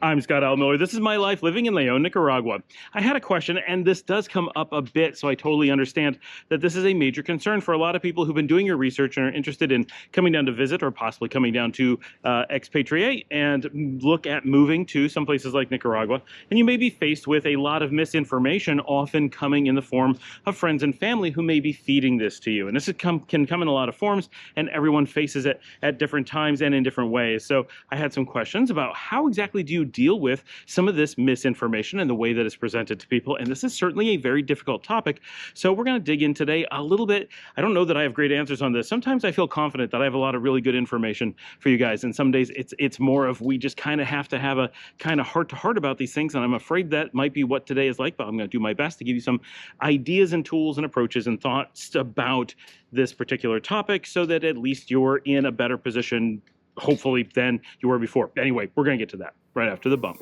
I'm Scott Al Miller. This is my life living in Leon, Nicaragua. I had a question, and this does come up a bit, so I totally understand that this is a major concern for a lot of people who've been doing your research and are interested in coming down to visit or possibly coming down to expatriate and look at moving to some places like Nicaragua. And you may be faced with a lot of misinformation, often coming in the form of friends and family who may be feeding this to you. And this can come in a lot of forms, and everyone faces it at different times and in different ways. So I had some questions about how exactly do you deal with some of this misinformation and the way that it's presented to people. And this is certainly a very difficult topic. So we're going to dig in today a little bit. I don't know that I have great answers on this. Sometimes I feel confident that I have a lot of really good information for you guys. And some days it's more of we just kind of have to have a kind of heart-to-heart about these things. And I'm afraid that might be what today is like, but I'm going to do my best to give you some ideas and tools and approaches and thoughts about this particular topic so that at least you're in a better position, hopefully, than you were before. Anyway, we're going to get to that right after the bump.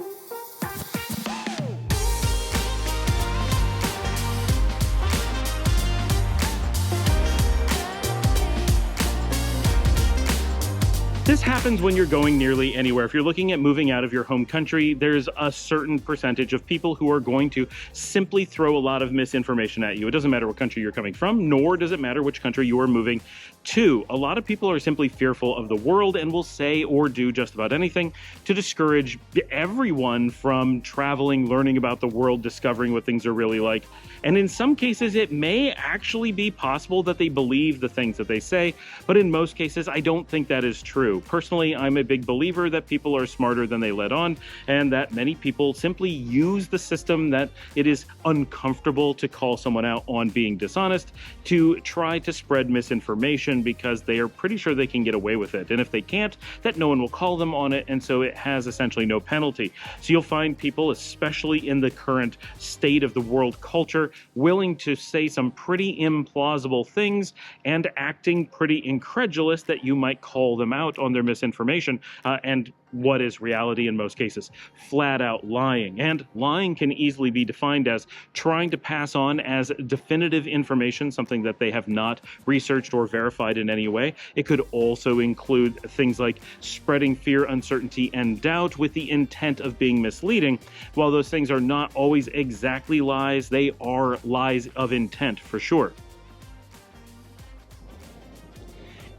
This happens when you're going nearly anywhere. If you're looking at moving out of your home country, there's a certain percentage of people who are going to simply throw a lot of misinformation at you. It doesn't matter what country you're coming from, nor does it matter which country you are moving to. A lot of people are simply fearful of the world and will say or do just about anything to discourage everyone from traveling, learning about the world, discovering what things are really like. And in some cases, it may actually be possible that they believe the things that they say, but in most cases, I don't think that is true. Personally, I'm a big believer that people are smarter than they let on, and that many people simply use the system that it is uncomfortable to call someone out on being dishonest to try to spread misinformation because they are pretty sure they can get away with it. And if they can't, that no one will call them on it, and so it has essentially no penalty. So you'll find people, especially in the current state of the world culture, willing to say some pretty implausible things and acting pretty incredulous that you might call them out on their misinformation and what is reality in most cases. Flat out lying. And lying can easily be defined as trying to pass on as definitive information, something that they have not researched or verified in any way. It could also include things like spreading fear, uncertainty, and doubt with the intent of being misleading. While those things are not always exactly lies, they are lies of intent for sure.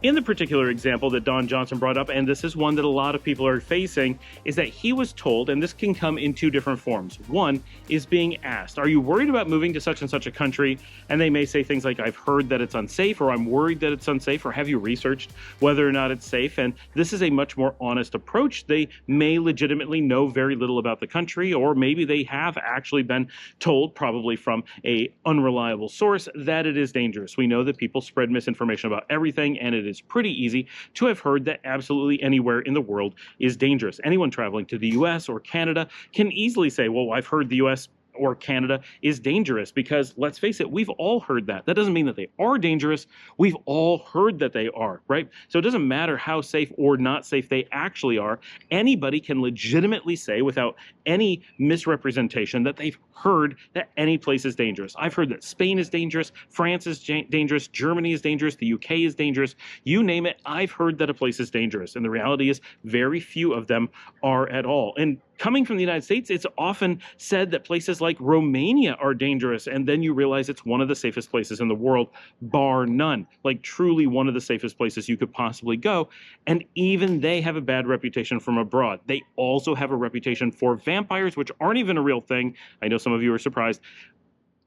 In the particular example that Don Johnson brought up, and this is one that a lot of people are facing, is that he was told, and this can come in two different forms. One is being asked, are you worried about moving to such and such a country? And they may say things like, I've heard that it's unsafe, or I'm worried that it's unsafe, or have you researched whether or not it's safe? And this is a much more honest approach. They may legitimately know very little about the country, or maybe they have actually been told, probably from a unreliable source, that it is dangerous. We know that people spread misinformation about everything, and it is pretty easy to have heard that absolutely anywhere in the world is dangerous. Anyone traveling to the US or Canada can easily say, well, I've heard the US or Canada is dangerous, because let's face it, we've all heard that. That doesn't mean that they are dangerous. We've all heard that they are, right? So it doesn't matter how safe or not safe they actually are. Anybody can legitimately say without any misrepresentation that they've heard that any place is dangerous. I've heard that Spain is dangerous, France is dangerous, Germany is dangerous, the UK is dangerous. You name it, I've heard that a place is dangerous. And the reality is very few of them are at all. And coming from the United States, it's often said that places like Romania are dangerous, and then you realize it's one of the safest places in the world, bar none. Like truly one of the safest places you could possibly go. And even they have a bad reputation from abroad. They also have a reputation for vampires, which aren't even a real thing. I know some of you are surprised.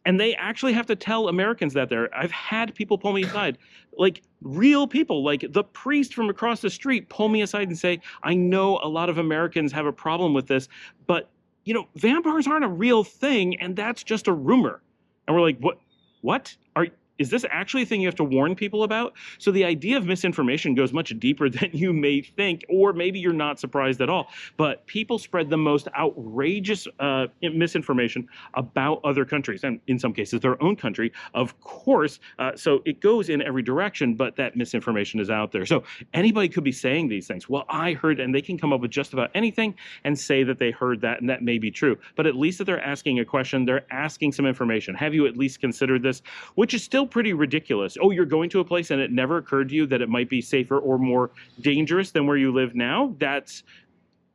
And they actually have to tell Americans that there. I've had people pull me aside, like real people, like the priest from across the street, pull me aside and say, I know a lot of Americans have a problem with this, but you know, vampires aren't a real thing, and that's just a rumor. And we're like, what? Is this actually a thing you have to warn people about? So the idea of misinformation goes much deeper than you may think, or maybe you're not surprised at all. But people spread the most outrageous misinformation about other countries, and in some cases their own country, of course. So it goes in every direction, but that misinformation is out there. So anybody could be saying these things. Well, I heard, and they can come up with just about anything and say that they heard that, and that may be true. But at least if they're asking a question, they're asking some information. Have you at least considered this? Which is still pretty ridiculous. Oh, you're going to a place and it never occurred to you that it might be safer or more dangerous than where you live now? That's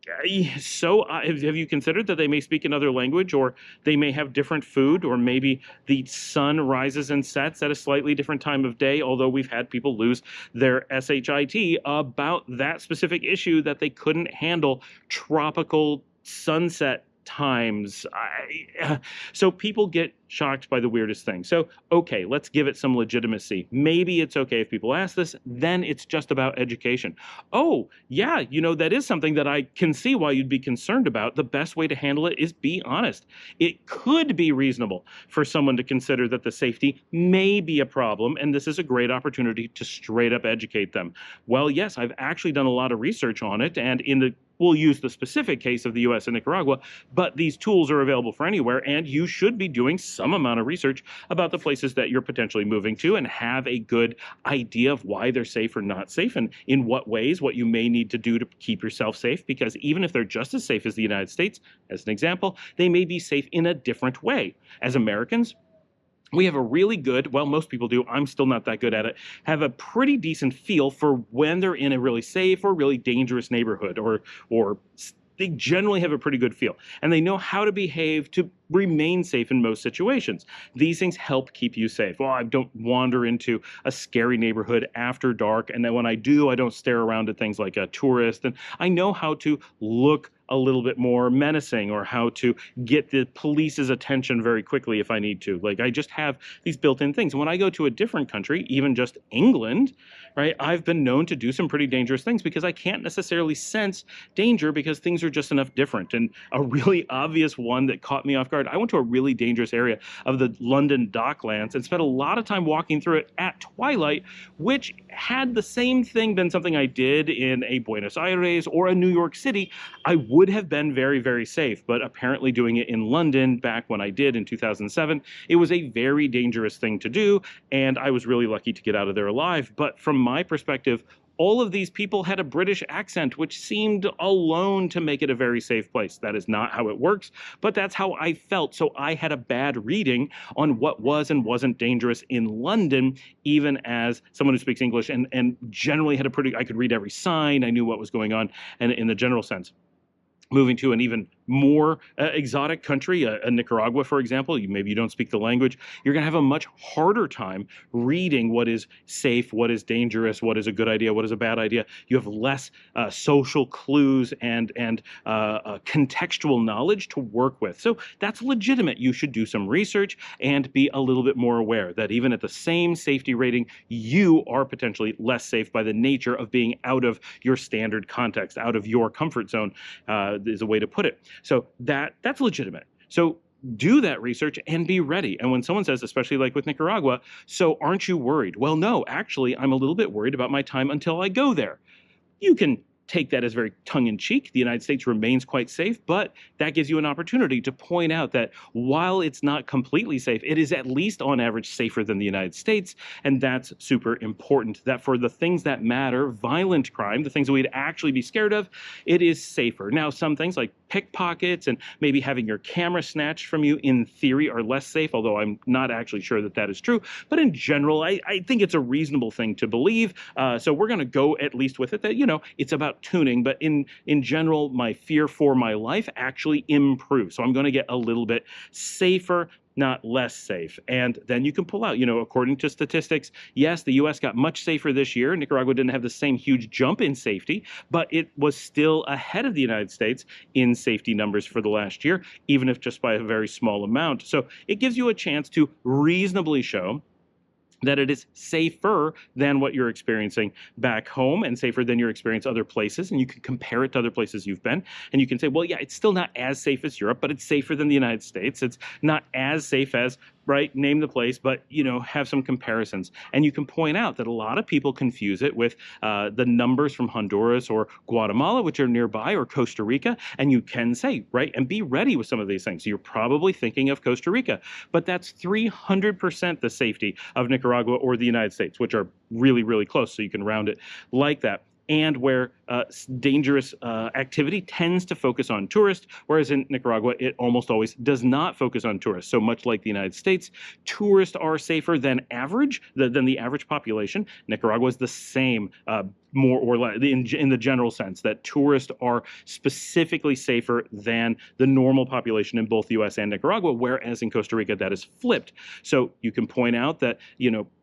Have you considered that they may speak another language, or they may have different food, or maybe the sun rises and sets at a slightly different time of day? Although we've had people lose their SHIT about that specific issue, that they couldn't handle tropical sunset times. So people get shocked by the weirdest thing. So, okay, let's give it some legitimacy. Maybe it's okay if people ask this, then it's just about education. Oh, yeah, that is something that I can see why you'd be concerned about. The best way to handle it is be honest. It could be reasonable for someone to consider that the safety may be a problem, and this is a great opportunity to straight up educate them. Well, yes, I've actually done a lot of research on it, and we'll use the specific case of the US and Nicaragua, but these tools are available for anywhere, and you should be doing some amount of research about the places that you're potentially moving to and have a good idea of why they're safe or not safe, and in what ways, what you may need to do to keep yourself safe, because even if they're just as safe as the United States, as an example, they may be safe in a different way. As Americans, we have a really good, well, most people do, I'm still not that good at it, have a pretty decent feel for when they're in a really safe or really dangerous neighborhood, or they generally have a pretty good feel, and they know how to behave to remain safe in most situations. These things help keep you safe. Well, I don't wander into a scary neighborhood after dark, and then when I do, I don't stare around at things like a tourist, and I know how to look a little bit more menacing, or how to get the police's attention very quickly if I need to. Like, I just have these built-in things. When I go to a different country, even just England, right, I've been known to do some pretty dangerous things because I can't necessarily sense danger because things are just enough different. And a really obvious one that caught me off guard, I went to a really dangerous area of the London Docklands and spent a lot of time walking through it at twilight, which had the same thing been something I did in a Buenos Aires or a New York City, I would have been very, very safe. But apparently doing it in London back when I did in 2007, it was a very dangerous thing to do, and I was really lucky to get out of there alive. But from my perspective, all of these people had a British accent, which seemed alone to make it a very safe place. That is not how it works, but that's how I felt. So I had a bad reading on what was and wasn't dangerous in London, even as someone who speaks English, and generally had I could read every sign, I knew what was going on, and in the general sense. Moving to an even more exotic country, Nicaragua, for example, maybe you don't speak the language, you're going to have a much harder time reading what is safe, what is dangerous, what is a good idea, what is a bad idea. You have less social clues and contextual knowledge to work with. So that's legitimate. You should do some research and be a little bit more aware that even at the same safety rating, you are potentially less safe by the nature of being out of your standard context, out of your comfort zone, is a way to put it. So that's legitimate. So do that research and be ready. And when someone says, especially like with Nicaragua, so aren't you worried? Well, no, actually, I'm a little bit worried about my time until I go there. You can take that as very tongue-in-cheek. The United States remains quite safe, but that gives you an opportunity to point out that while it's not completely safe, it is at least on average safer than the United States, and that's super important. That for the things that matter, violent crime, the things that we'd actually be scared of, it is safer. Now, some things like pickpockets and maybe having your camera snatched from you, in theory, are less safe, although I'm not actually sure that that is true. But in general, I think it's a reasonable thing to believe. So we're going to go at least with it that, it's about tuning, but in general, my fear for my life actually improves. So I'm going to get a little bit safer, not less safe. And then you can pull out, according to statistics, yes, the US got much safer this year. Nicaragua didn't have the same huge jump in safety, but it was still ahead of the United States in safety numbers for the last year, even if just by a very small amount. So it gives you a chance to reasonably show that it is safer than what you're experiencing back home, and safer than your experience other places. And you can compare it to other places you've been. And you can say, well, yeah, it's still not as safe as Europe, but it's safer than the United States. It's not as safe as, right, name the place, but, have some comparisons. And you can point out that a lot of people confuse it with the numbers from Honduras or Guatemala, which are nearby, or Costa Rica. And you can say, right, and be ready with some of these things. So you're probably thinking of Costa Rica, but that's 300% the safety of Nicaragua or the United States, which are really, really close. So you can round it like that. And where dangerous activity tends to focus on tourists, whereas in Nicaragua, it almost always does not focus on tourists. So much like the United States, tourists are safer than the average population. Nicaragua is the same. more or less in the general sense that tourists are specifically safer than the normal population in both the US and Nicaragua, whereas in Costa Rica that is flipped. So you can point out that,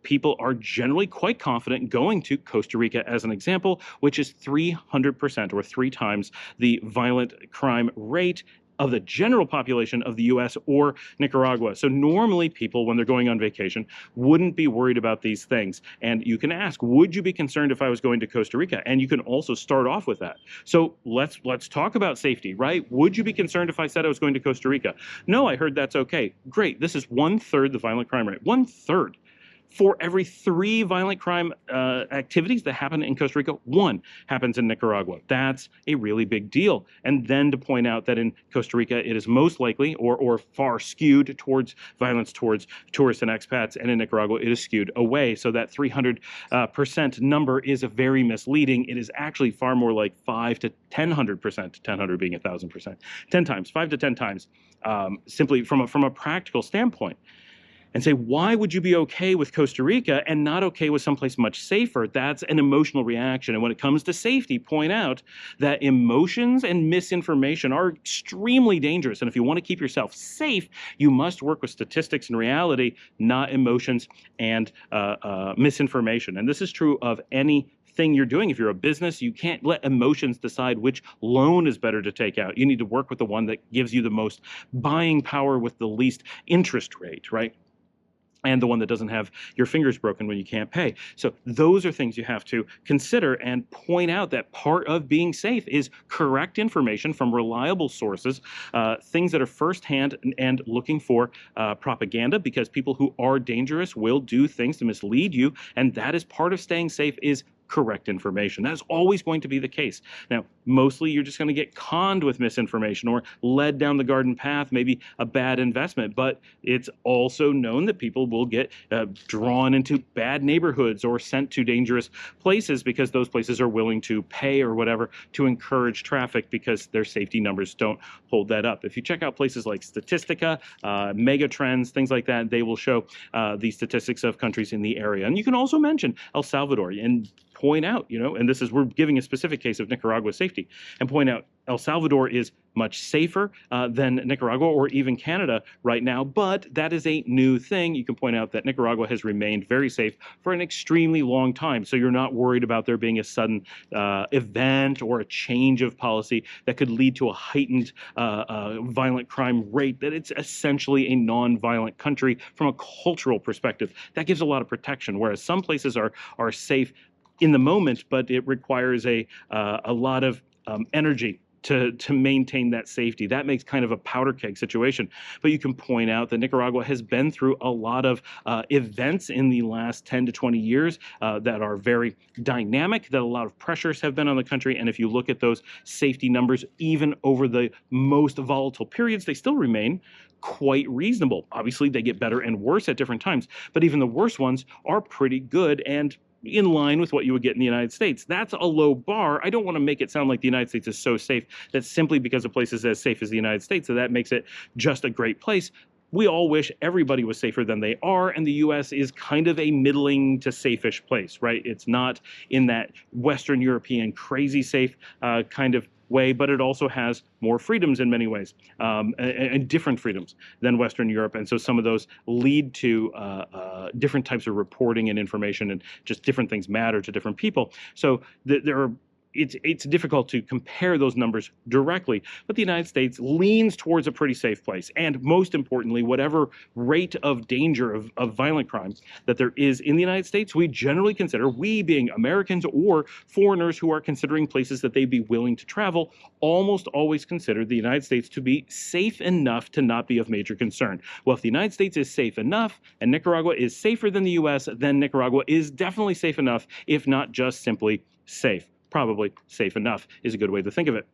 people are generally quite confident going to Costa Rica as an example, which is 300% or 3 times the violent crime rate of the general population of the US or Nicaragua. So normally people, when they're going on vacation, wouldn't be worried about these things. And you can ask, would you be concerned if I was going to Costa Rica? And you can also start off with that. So let's talk about safety, right? Would you be concerned if I said I was going to Costa Rica? No, I heard that's okay. Great. This is 1/3 the violent crime rate. 1/3. For every 3 violent crime activities that happen in Costa Rica, 1 happens in Nicaragua. That's a really big deal. And then to point out that in Costa Rica, it is most likely or far skewed towards violence towards tourists and expats, and in Nicaragua, it is skewed away. So that 300% number is very misleading. It is actually far more like 5 to 1,000%, 1,000 being 1,000%, 10 times, 5 to 10 times, simply from a practical standpoint. And say, why would you be okay with Costa Rica and not okay with someplace much safer? That's an emotional reaction. And when it comes to safety, point out that emotions and misinformation are extremely dangerous. And if you want to keep yourself safe, you must work with statistics and reality, not emotions and misinformation. And this is true of anything you're doing. If you're a business, you can't let emotions decide which loan is better to take out. You need to work with the one that gives you the most buying power with the least interest rate, right? And the one that doesn't have your fingers broken when you can't pay. So those are things you have to consider and point out that part of being safe is correct information from reliable sources, things that are firsthand and looking for propaganda, because people who are dangerous will do things to mislead you. And that is part of staying safe, is correct information. That is always going to be the case. Now, mostly you're just going to get conned with misinformation or led down the garden path, maybe a bad investment, but it's also known that people will get drawn into bad neighborhoods or sent to dangerous places because those places are willing to pay or whatever to encourage traffic because their safety numbers don't hold that up. If you check out places like Statistica, Megatrends, things like that, they will show the statistics of countries in the area. And you can also mention El Salvador and point out, and we're giving a specific case of Nicaragua safety, and point out El Salvador is much safer than Nicaragua or even Canada right now, but that is a new thing. You can point out that Nicaragua has remained very safe for an extremely long time, so you're not worried about there being a sudden event or a change of policy that could lead to a heightened violent crime rate, that it's essentially a non-violent country from a cultural perspective. That gives a lot of protection, whereas some places are safe in the moment, but it requires a lot of energy to maintain that safety. That makes kind of a powder keg situation. But you can point out that Nicaragua has been through a lot of events in the last 10 to 20 years that are very dynamic, that a lot of pressures have been on the country. And if you look at those safety numbers, even over the most volatile periods, they still remain quite reasonable. Obviously, they get better and worse at different times, but even the worst ones are pretty good and in line with what you would get in the United States. That's a low bar. I don't want to make it sound like the United States is so safe that simply because a place is as safe as the United States, that makes it just a great place. We all wish everybody was safer than they are, and the US is kind of a middling to safe-ish place, right? It's not in that Western European crazy safe kind of way, but it also has more freedoms in many ways, and different freedoms than Western Europe. And so some of those lead to different types of reporting and information, and just different things matter to different people. So it's difficult to compare those numbers directly, but the United States leans towards a pretty safe place. And most importantly, whatever rate of danger of violent crime that there is in the United States, we generally consider, we being Americans or foreigners who are considering places that they'd be willing to travel, almost always consider the United States to be safe enough to not be of major concern. Well, if the United States is safe enough and Nicaragua is safer than the US, then Nicaragua is definitely safe enough, if not just simply safe. Probably safe enough is a good way to think of it.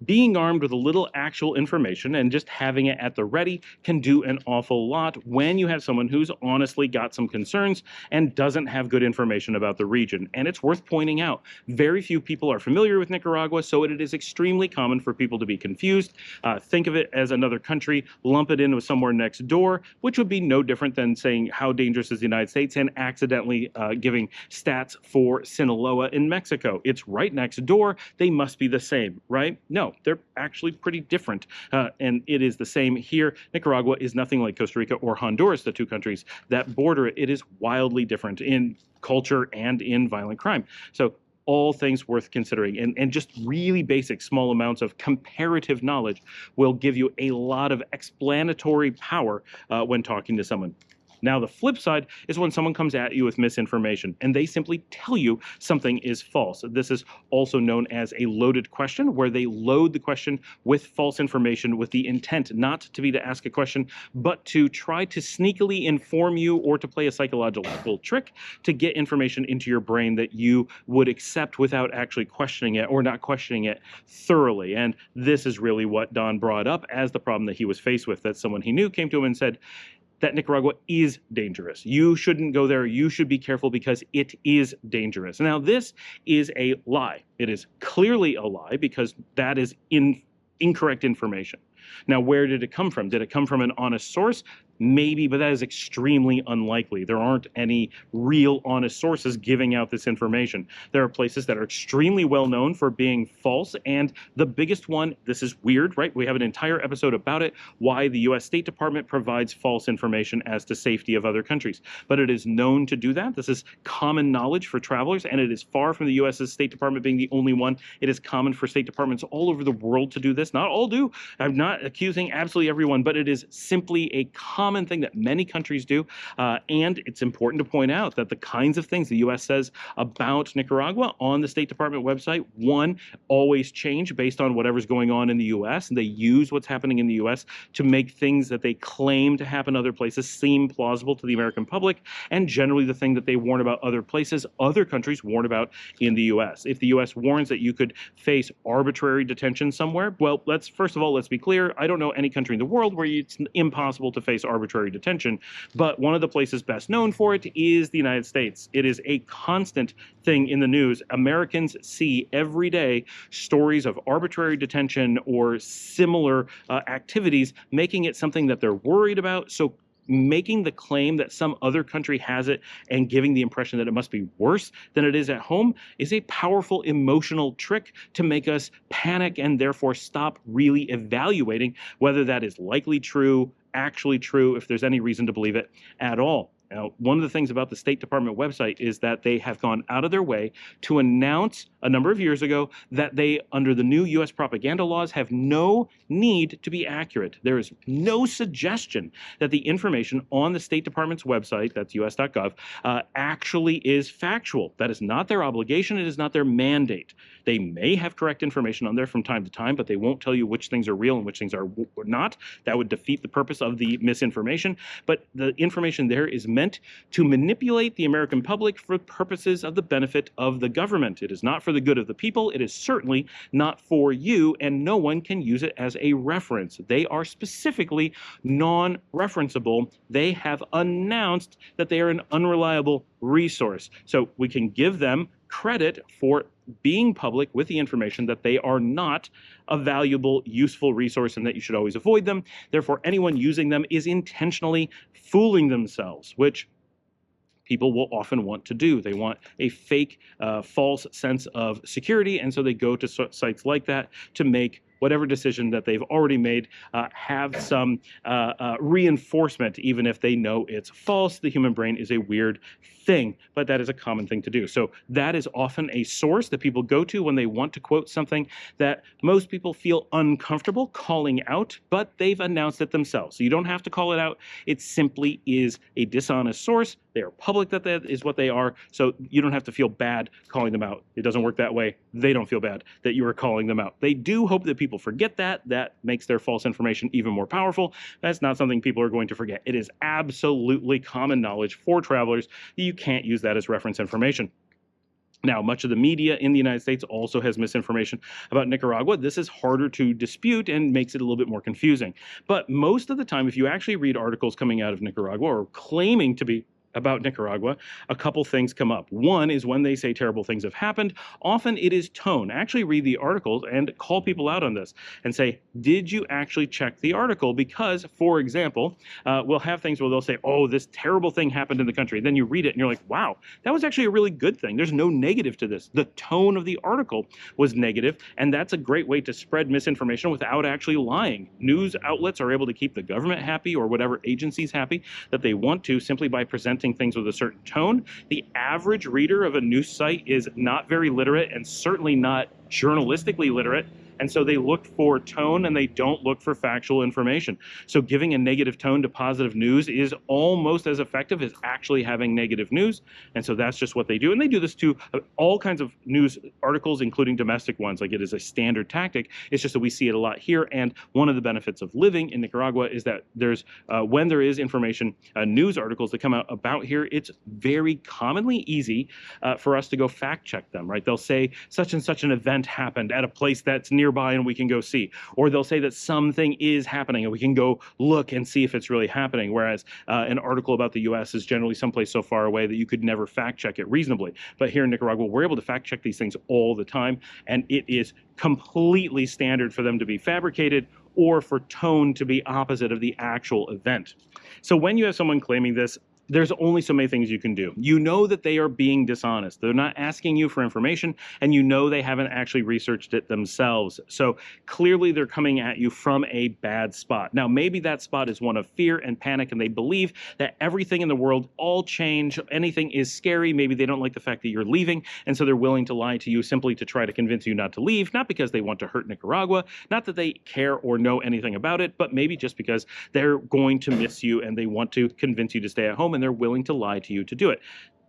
Being armed with a little actual information and just having it at the ready can do an awful lot when you have someone who's honestly got some concerns and doesn't have good information about the region. And it's worth pointing out, very few people are familiar with Nicaragua, so it is extremely common for people to be confused. Think of it as another country, lump it in with somewhere next door, which would be no different than saying how dangerous is the United States and accidentally giving stats for Sinaloa in Mexico. It's right next door. They must be the same, right? No, they're actually pretty different. And it is the same here. Nicaragua is nothing like Costa Rica or Honduras, the two countries that border it. It is wildly different in culture and in violent crime. So all things worth considering. And just really basic small amounts of comparative knowledge will give you a lot of explanatory power when talking to someone. Now, the flip side is when someone comes at you with misinformation and they simply tell you something is false. This is also known as a loaded question, where they load the question with false information with the intent not to be to ask a question, but to try to sneakily inform you or to play a psychological trick to get information into your brain that you would accept without actually questioning it or not questioning it thoroughly. And this is really what Don brought up as the problem that he was faced with, that someone he knew came to him and said, that Nicaragua is dangerous. You shouldn't go there. You should be careful because it is dangerous. Now, this is a lie. It is clearly a lie because that is incorrect information. Now, where did it come from? Did it come from an honest source? Maybe, but that is extremely unlikely. There aren't any real honest sources giving out this information. There are places that are extremely well known for being false, and the biggest one, this is weird, right? We have an entire episode about it, why the US State Department provides false information as to safety of other countries. But it is known to do that. This is common knowledge for travelers, and it is far from the US State Department being the only one. It is common for state departments all over the world to do this. Not all do. I'm not accusing absolutely everyone, but it is simply a common thing that many countries do. And it's important to point out that the kinds of things the U.S. says about Nicaragua on the State Department website, one, always change based on whatever's going on in the U.S. And they use what's happening in the U.S. to make things that they claim to happen other places seem plausible to the American public. And generally the thing that they warn about other places, other countries warn about in the U.S. If the U.S. warns that you could face arbitrary detention somewhere, well, first of all, let's be clear. I don't know any country in the world where it's impossible to face arbitrary detention, but one of the places best known for it is the United States. It is a constant thing in the news. Americans see every day stories of arbitrary detention or similar activities, making it something that they're worried about. So making the claim that some other country has it and giving the impression that it must be worse than it is at home is a powerful emotional trick to make us panic and therefore stop really evaluating whether that is likely true, actually true, if there's any reason to believe it at all. Now, one of the things about the State Department website is that they have gone out of their way to announce a number of years ago that they, under the new U.S. propaganda laws, have no need to be accurate. There is no suggestion that the information on the State Department's website, that's us.gov, actually is factual. That is not their obligation. It is not their mandate. They may have correct information on there from time to time, but they won't tell you which things are real and which things are not. That would defeat the purpose of the misinformation. But the information there is meant to manipulate the American public for purposes of the benefit of the government. It is not for the good of the people. It is certainly not for you, and no one can use it as a reference. They are specifically non-referenceable. They have announced that they are an unreliable resource. So we can give them credit for being public with the information that they are not a valuable, useful resource and that you should always avoid them. Therefore, anyone using them is intentionally fooling themselves, which people will often want to do. They want a fake, false sense of security, and so they go to sites like that to make whatever decision that they've already made have some reinforcement, even if they know it's false. The human brain is a weird thing, but that is a common thing to do. So that is often a source that people go to when they want to quote something that most people feel uncomfortable calling out, but they've announced it themselves. So you don't have to call it out. It simply is a dishonest source. They are public, that is what they are. So you don't have to feel bad calling them out. It doesn't work that way. They don't feel bad that you are calling them out. They do hope that people forget that. That makes their false information even more powerful. That's not something people are going to forget. It is absolutely common knowledge for travelers that you can't use that as reference information. Now, much of the media in the United States also has misinformation about Nicaragua. This is harder to dispute and makes it a little bit more confusing. But most of the time, if you actually read articles coming out of Nicaragua or claiming to be about Nicaragua, a couple things come up. One is when they say terrible things have happened, often it is tone. Actually read the articles and call people out on this and say, did you actually check the article? Because, for example, we'll have things where they'll say, oh, this terrible thing happened in the country. Then you read it and you're like, wow, that was actually a really good thing. There's no negative to this. The tone of the article was negative, and that's a great way to spread misinformation without actually lying. News outlets are able to keep the government happy or whatever agencies happy that they want to simply by presenting things with a certain tone. The average reader of a news site is not very literate and certainly not journalistically literate. And so they look for tone and they don't look for factual information. So giving a negative tone to positive news is almost as effective as actually having negative news. And so that's just what they do. And they do this to all kinds of news articles, including domestic ones. Like, it is a standard tactic. It's just that we see it a lot here. And one of the benefits of living in Nicaragua is that there's, when there is information, news articles that come out about here, it's very commonly easy for us to go fact check them, right? They'll say such and such an event happened at a place that's nearby and we can go see. Or they'll say that something is happening and we can go look and see if it's really happening. Whereas an article about the US is generally someplace so far away that you could never fact check it reasonably. But here in Nicaragua, we're able to fact check these things all the time. And it is completely standard for them to be fabricated or for tone to be opposite of the actual event. So when you have someone claiming this, there's only so many things you can do. You know that they are being dishonest. They're not asking you for information, and you know they haven't actually researched it themselves. So clearly they're coming at you from a bad spot. Now, maybe that spot is one of fear and panic, and they believe that everything in the world, all change, anything is scary. Maybe they don't like the fact that you're leaving, and so they're willing to lie to you simply to try to convince you not to leave, not because they want to hurt Nicaragua, not that they care or know anything about it, but maybe just because they're going to miss you and they want to convince you to stay at home, and they're willing to lie to you to do it.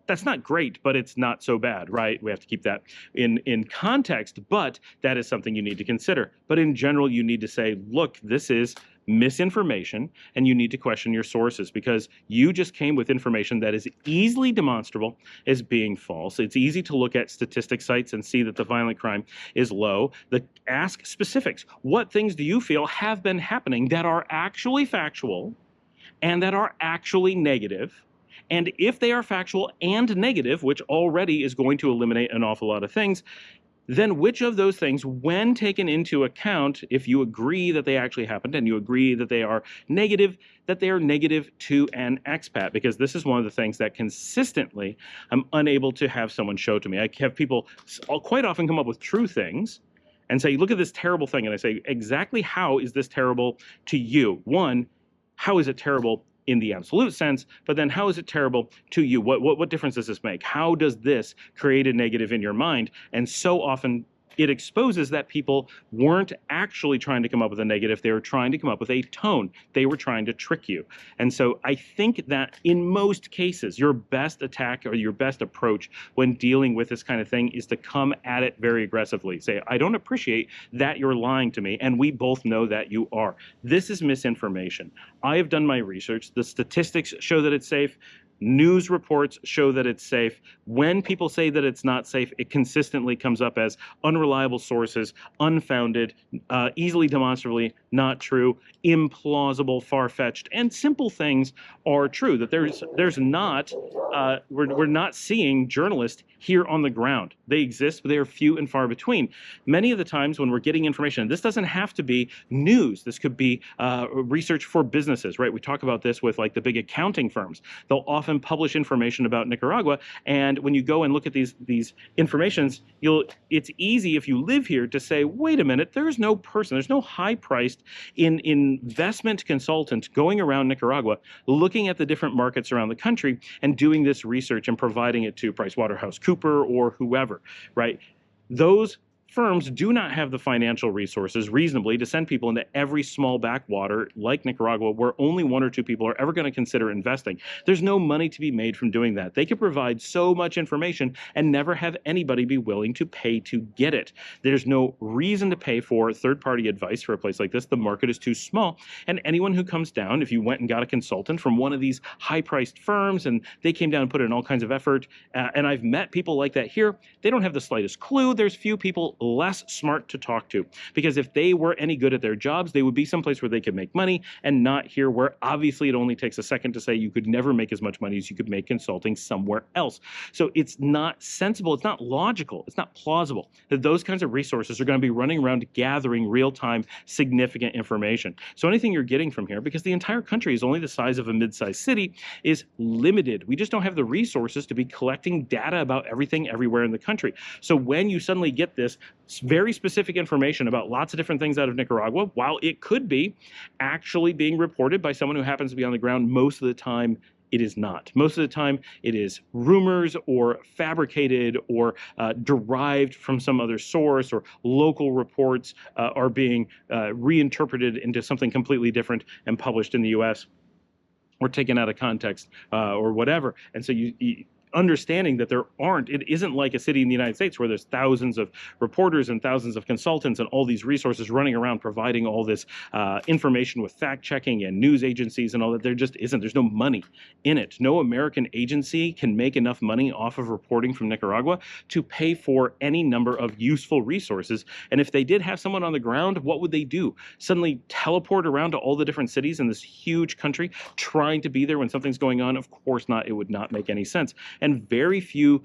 That's not great, but it's not so bad, right? We have to keep that in context, but that is something you need to consider. But in general, you need to say, look, this is misinformation, and you need to question your sources because you just came with information that is easily demonstrable as being false. It's easy to look at statistic sites and see that the violent crime is low. Ask specifics. What things do you feel have been happening that are actually factual and that are actually negative? And if they are factual and negative, which already is going to eliminate an awful lot of things, then which of those things, when taken into account, if you agree that they actually happened and you agree that they are negative to an expat? Because this is one of the things that consistently I'm unable to have someone show to me. I have people quite often come up with true things and say, look at this terrible thing. And I say, exactly how is this terrible to you? One, how is it terrible in the absolute sense, but then how is it terrible to you? What difference does this make? How does this create a negative in your mind? And so often it exposes that people weren't actually trying to come up with a negative. They were trying to come up with a tone. They were trying to trick you. And so I think that in most cases, your best attack or your best approach when dealing with this kind of thing is to come at it very aggressively. Say, I don't appreciate that you're lying to me, and we both know that you are. This is misinformation. I have done my research. The statistics show that it's safe. News reports show that it's safe. When people say that it's not safe, it consistently comes up as unreliable sources, unfounded, easily demonstrably not true, implausible, far-fetched, and simple things are true. That there's not, we're not seeing journalists here on the ground. They exist, but they are few and far between. Many of the times when we're getting information, and this doesn't have to be news. This could be research for businesses, right? We talk about this with like the big accounting firms. They'll often publish information about Nicaragua, and when you go and look at these informations, it's easy if you live here to say, wait a minute, there's no high-priced investment consultant going around Nicaragua looking at the different markets around the country and doing this research and providing it to PricewaterhouseCoopers or whoever, right? Those firms do not have the financial resources reasonably to send people into every small backwater like Nicaragua where only one or two people are ever going to consider investing. There's no money to be made from doing that. They could provide so much information and never have anybody be willing to pay to get it. There's no reason to pay for third-party advice for a place like this. The market is too small. And anyone who comes down, if you went and got a consultant from one of these high-priced firms and they came down and put in all kinds of effort, and I've met people like that here, they don't have the slightest clue. There's few people less smart to talk to, because if they were any good at their jobs, they would be someplace where they could make money, and not here where obviously it only takes a second to say you could never make as much money as you could make consulting somewhere else. So it's not sensible, it's not logical, it's not plausible that those kinds of resources are going to be running around gathering real-time significant information. So anything you're getting from here, because the entire country is only the size of a mid-sized city, is limited. We just don't have the resources to be collecting data about everything everywhere in the country. So when you suddenly get this very specific information about lots of different things out of Nicaragua, while it could be actually being reported by someone who happens to be on the ground, most of the time it is not. Most of the time it is rumors or fabricated or derived from some other source, or local reports are being reinterpreted into something completely different and published in the US or taken out of context or whatever. And so you understanding that it isn't like a city in the United States where there's thousands of reporters and thousands of consultants and all these resources running around providing all this information with fact-checking and news agencies and all that. There just isn't. There's no money in it. No American agency can make enough money off of reporting from Nicaragua to pay for any number of useful resources. And if they did have someone on the ground, what would they do? Suddenly teleport around to all the different cities in this huge country trying to be there when something's going on? Of course not. It would not make any sense. And very few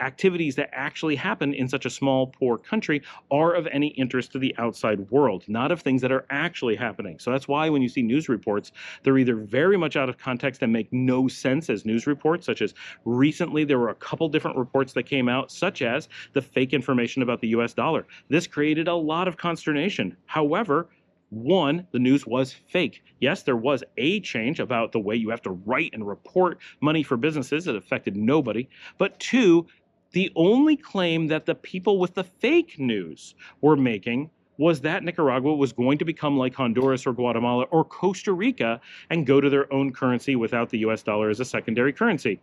activities that actually happen in such a small, poor country are of any interest to the outside world, not of things that are actually happening. So that's why when you see news reports, they're either very much out of context and make no sense as news reports, such as recently there were a couple different reports that came out, such as the fake information about the US dollar. This created a lot of consternation. However, one, the news was fake. Yes, there was a change about the way you have to write and report money for businesses. It affected nobody. But two, the only claim that the people with the fake news were making was that Nicaragua was going to become like Honduras or Guatemala or Costa Rica and go to their own currency without the US dollar as a secondary currency.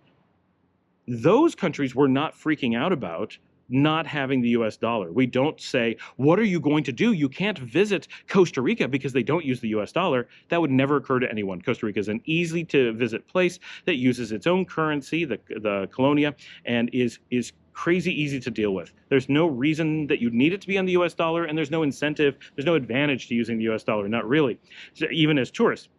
Those countries were not freaking out about not having the US dollar. We don't say, what are you going to do? You can't visit Costa Rica because they don't use the US dollar. That would never occur to anyone. Costa Rica is an easy to visit place that uses its own currency, the colonia, and is crazy easy to deal with. There's no reason that you'd need it to be on the US dollar, and there's no incentive, there's no advantage to using the US dollar, not really, so even as tourists.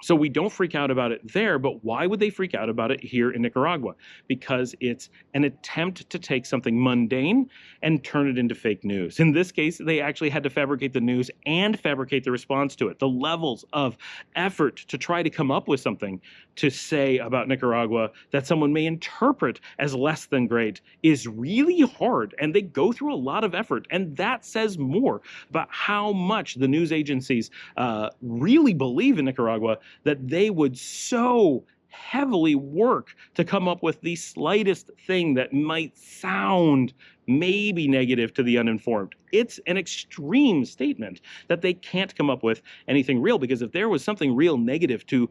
So we don't freak out about it there, but why would they freak out about it here in Nicaragua? Because it's an attempt to take something mundane and turn it into fake news. In this case, they actually had to fabricate the news and fabricate the response to it. The levels of effort to try to come up with something to say about Nicaragua that someone may interpret as less than great is really hard, and they go through a lot of effort, and that says more about how much the news agencies really believe in Nicaragua, that they would so heavily work to come up with the slightest thing that might sound maybe negative to the uninformed. It's an extreme statement that they can't come up with anything real, because if there was something real negative to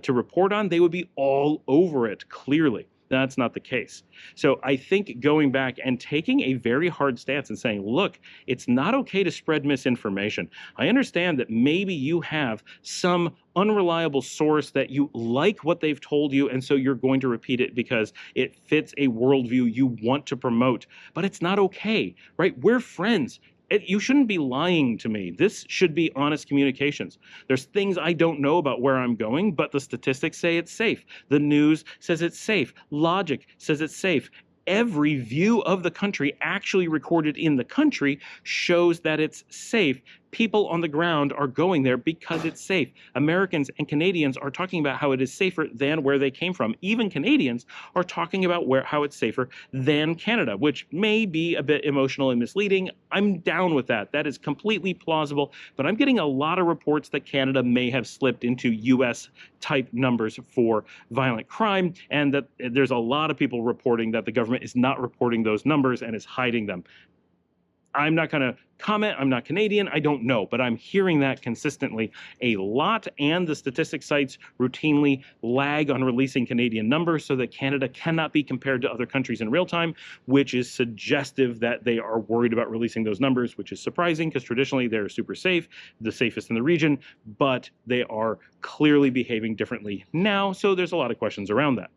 report on, they would be all over it, clearly. That's not the case. So I think going back and taking a very hard stance and saying, look, it's not okay to spread misinformation. I understand that maybe you have some unreliable source that you like what they've told you, and so you're going to repeat it because it fits a worldview you want to promote. But it's not okay, right? We're friends. You shouldn't be lying to me. This should be honest communications. There's things I don't know about where I'm going, but the statistics say it's safe. The news says it's safe. Logic says it's safe. Every view of the country actually recorded in the country shows that it's safe. People on the ground are going there because it's safe. Americans and Canadians are talking about how it is safer than where they came from. Even Canadians are talking about how it's safer than Canada, which may be a bit emotional and misleading. I'm down with that. That is completely plausible, but I'm getting a lot of reports that Canada may have slipped into US type numbers for violent crime, and that there's a lot of people reporting that the government is not reporting those numbers and is hiding them. I'm not going to comment. I'm not Canadian. I don't know, but I'm hearing that consistently a lot. And the statistics sites routinely lag on releasing Canadian numbers so that Canada cannot be compared to other countries in real time, which is suggestive that they are worried about releasing those numbers, which is surprising because traditionally they're super safe, the safest in the region, but they are clearly behaving differently now. So there's a lot of questions around that.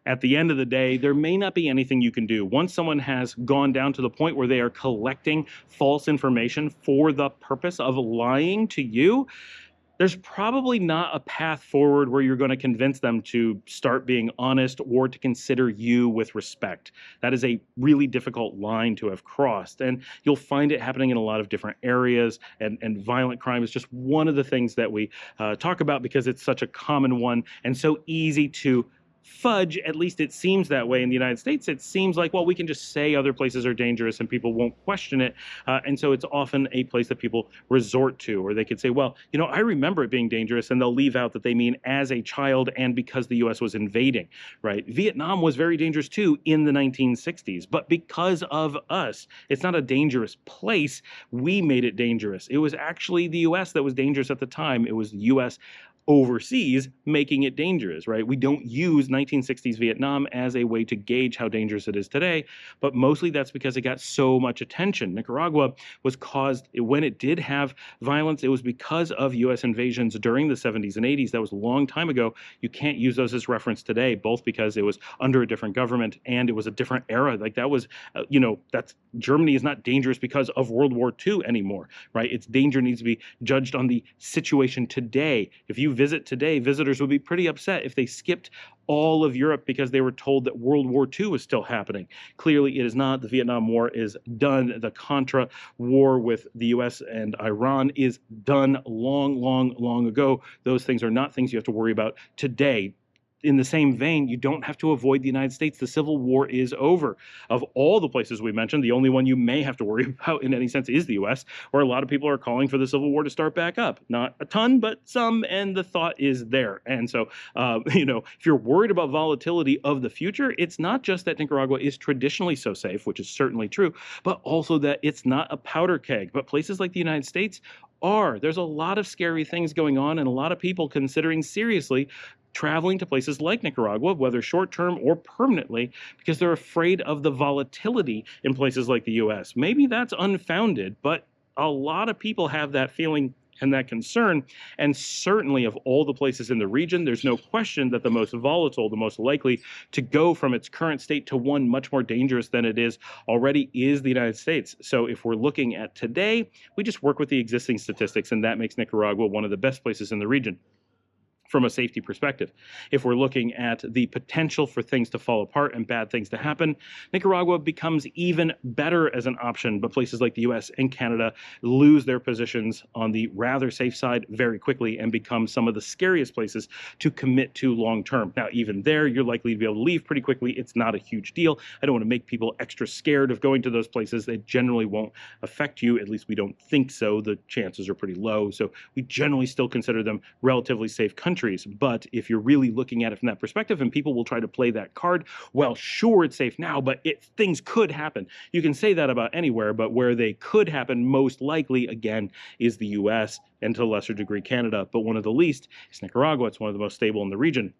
At the end of the day, there may not be anything you can do. Once someone has gone down to the point where they are collecting false information for the purpose of lying to you, there's probably not a path forward where you're going to convince them to start being honest or to consider you with respect. That is a really difficult line to have crossed. And you'll find it happening in a lot of different areas. And violent crime is just one of the things that we talk about because it's such a common one and so easy to fudge. At least it seems that way in the United States. It seems like, well, we can just say other places are dangerous and people won't question it. And so it's often a place that people resort to, or they could say, well, you know, I remember it being dangerous, and they'll leave out that they mean as a child and because the US was invading, right? Vietnam was very dangerous too in the 1960s, but because of us, it's not a dangerous place. We made it dangerous. It was actually the US that was dangerous at the time. It was the US overseas making it dangerous, right? We don't use 1960s Vietnam as a way to gauge how dangerous it is today, but mostly that's because it got so much attention. Nicaragua was caused, when it did have violence, it was because of US invasions during the 70s and 80s. That was a long time ago. You can't use those as reference today, both because it was under a different government and it was a different era. Like that was, that's Germany is not dangerous because of World War II anymore, right? Its danger needs to be judged on the situation today. If you visit today, visitors would be pretty upset if they skipped all of Europe because they were told that World War II was still happening. Clearly, it is not. The Vietnam War is done. The Contra War with the US and Iran is done long, long, long ago. Those things are not things you have to worry about today. In the same vein, you don't have to avoid the United States. The Civil War is over. Of all the places we mentioned, the only one you may have to worry about in any sense is the US, where a lot of people are calling for the Civil War to start back up. Not a ton, but some, and the thought is there. And so, if you're worried about volatility of the future, it's not just that Nicaragua is traditionally so safe, which is certainly true, but also that it's not a powder keg. But places like the United States are. There's a lot of scary things going on and a lot of people considering seriously traveling to places like Nicaragua, whether short-term or permanently, because they're afraid of the volatility in places like the US. Maybe that's unfounded, but a lot of people have that feeling and that concern. And certainly of all the places in the region, there's no question that the most volatile, the most likely to go from its current state to one much more dangerous than it is already is the United States. So if we're looking at today, we just work with the existing statistics, and that makes Nicaragua one of the best places in the region from a safety perspective. If we're looking at the potential for things to fall apart and bad things to happen, Nicaragua becomes even better as an option, but places like the US and Canada lose their positions on the rather safe side very quickly and become some of the scariest places to commit to long term. Now, even there, you're likely to be able to leave pretty quickly. It's not a huge deal. I don't want to make people extra scared of going to those places. They generally won't affect you. At least we don't think so. The chances are pretty low. So we generally still consider them relatively safe countries. But if you're really looking at it from that perspective, and people will try to play that card, well, sure, it's safe now, but things could happen. You can say that about anywhere, but where they could happen most likely, again, is the US and to a lesser degree Canada. But one of the least is Nicaragua. It's one of the most stable in the region.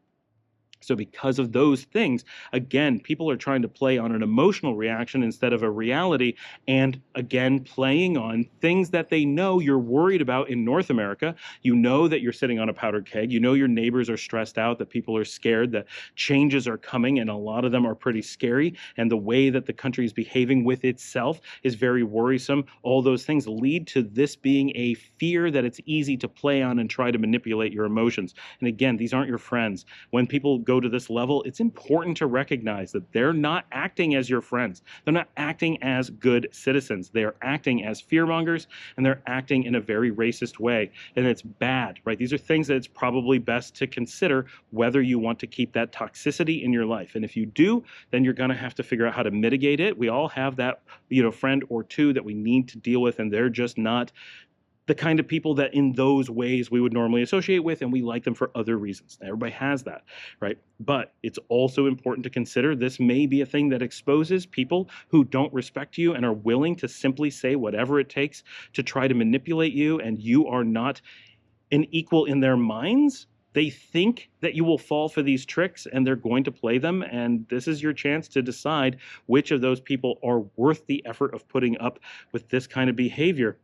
So because of those things, again, people are trying to play on an emotional reaction instead of a reality, and again, playing on things that they know you're worried about in North America. You know that you're sitting on a powder keg. You know your neighbors are stressed out, that people are scared, that changes are coming, and a lot of them are pretty scary, and the way that the country is behaving with itself is very worrisome. All those things lead to this being a fear that it's easy to play on and try to manipulate your emotions. And again, these aren't your friends. When people go to this level, it's important to recognize that they're not acting as your friends. They're not acting as good citizens. They're acting as fearmongers, and they're acting in a very racist way. And it's bad, right? These are things that it's probably best to consider whether you want to keep that toxicity in your life. And if you do, then you're going to have to figure out how to mitigate it. We all have that, friend or two that we need to deal with, and they're just not the kind of people that in those ways we would normally associate with, and we like them for other reasons. Everybody has that, right? But it's also important to consider this may be a thing that exposes people who don't respect you and are willing to simply say whatever it takes to try to manipulate you, and you are not an equal in their minds. They think that you will fall for these tricks and they're going to play them, and this is your chance to decide which of those people are worth the effort of putting up with this kind of behavior.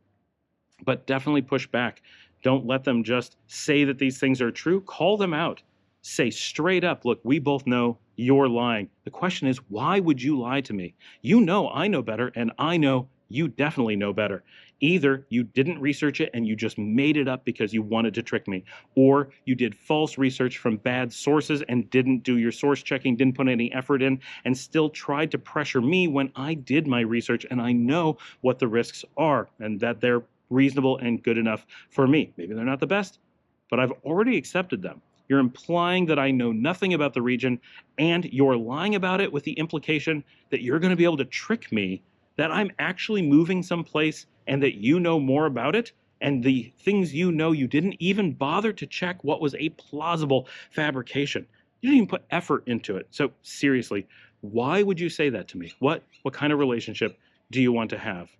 But definitely push back. Don't let them just say that these things are true. Call them out. Say straight up, look, we both know you're lying. The question is, why would you lie to me? You know I know better, and I know you definitely know better. Either you didn't research it and you just made it up because you wanted to trick me, or you did false research from bad sources and didn't do your source checking, didn't put any effort in, and still tried to pressure me when I did my research and I know what the risks are and that they're reasonable and good enough for me. Maybe they're not the best, but I've already accepted them. You're implying that I know nothing about the region, and you're lying about it with the implication that you're going to be able to trick me, that I'm actually moving someplace and that you know more about it, and the things you know, you didn't even bother to check what was a plausible fabrication. You didn't even put effort into it. So seriously, why would you say that to me? What kind of relationship do you want to have?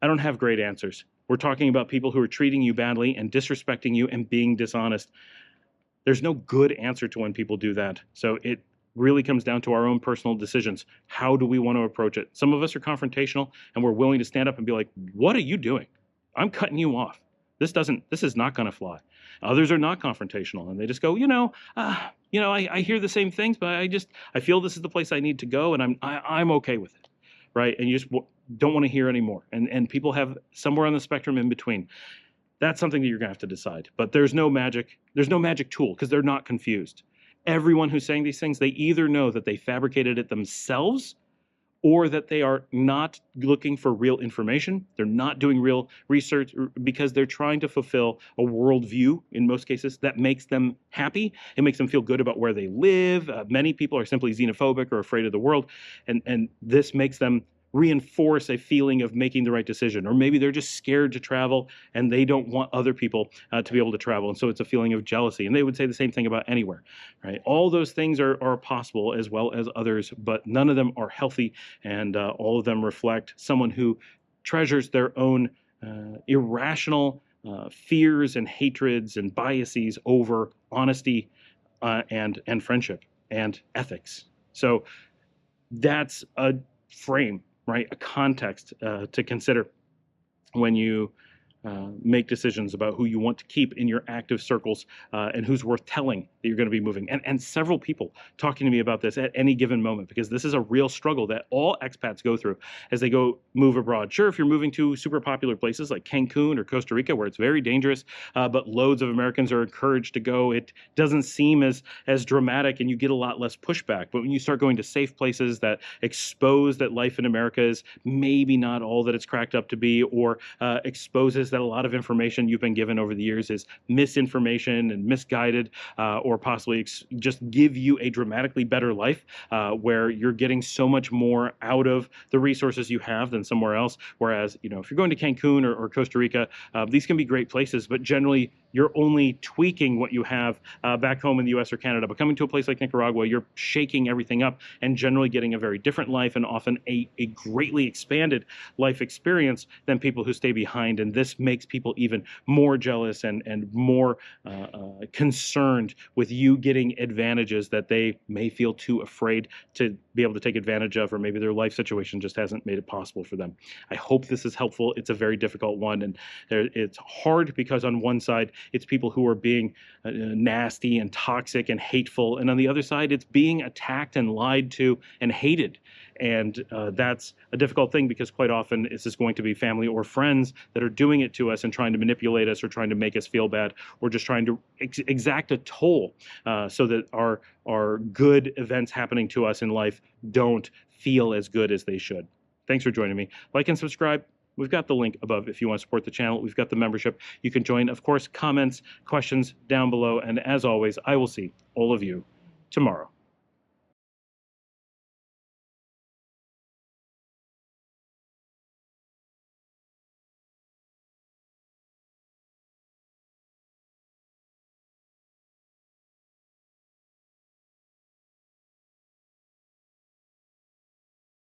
I don't have great answers. We're talking about people who are treating you badly and disrespecting you and being dishonest. There's no good answer to when people do that. So it really comes down to our own personal decisions. How do we want to approach it? Some of us are confrontational and we're willing to stand up and be like, what are you doing? I'm cutting you off. This is not going to fly. Others are not confrontational and they just go, I hear the same things, but I feel this is the place I need to go, and I'm okay with it, right? And you just don't want to hear anymore. And people have somewhere on the spectrum in between. That's something that you're going to have to decide. But there's no magic tool because they're not confused. Everyone who's saying these things, they either know that they fabricated it themselves or that they are not looking for real information. They're not doing real research because they're trying to fulfill a worldview, in most cases, that makes them happy. It makes them feel good about where they live. Many people are simply xenophobic or afraid of the world, and this makes them reinforce a feeling of making the right decision. Or maybe they're just scared to travel and they don't want other people to be able to travel. And so it's a feeling of jealousy. And they would say the same thing about anywhere, right? All those things are possible as well as others, but none of them are healthy. And all of them reflect someone who treasures their own irrational fears and hatreds and biases over honesty and friendship and ethics. So that's a frame, right? A context to consider when you make decisions about who you want to keep in your active circles and who's worth telling that you're going to be moving. And several people talking to me about this at any given moment, because this is a real struggle that all expats go through as they go move abroad. Sure, if you're moving to super popular places like Cancun or Costa Rica, where it's very dangerous, but loads of Americans are encouraged to go, it doesn't seem as dramatic and you get a lot less pushback. But when you start going to safe places that expose that life in America is maybe not all that it's cracked up to be, or exposes that a lot of information you've been given over the years is misinformation and misguided, or possibly just give you a dramatically better life where you're getting so much more out of the resources you have than somewhere else. Whereas, if you're going to Cancun or Costa Rica, these can be great places, but generally you're only tweaking what you have back home in the US or Canada. But coming to a place like Nicaragua, you're shaking everything up and generally getting a very different life and often a greatly expanded life experience than people who stay behind. And this makes people even more jealous and more concerned with you getting advantages that they may feel too afraid to be able to take advantage of, or maybe their life situation just hasn't made it possible for them. I hope this is helpful. It's a very difficult one, and it's hard because on one side, it's people who are being nasty and toxic and hateful, and on the other side, it's being attacked and lied to and hated. And that's a difficult thing because quite often it's just going to be family or friends that are doing it to us and trying to manipulate us or trying to make us feel bad or just trying to exact a toll so that our good events happening to us in life don't feel as good as they should. Thanks for joining me. Like and subscribe. We've got the link above if you want to support the channel. We've got the membership. You can join. Of course, comments, questions down below. And as always, I will see all of you tomorrow.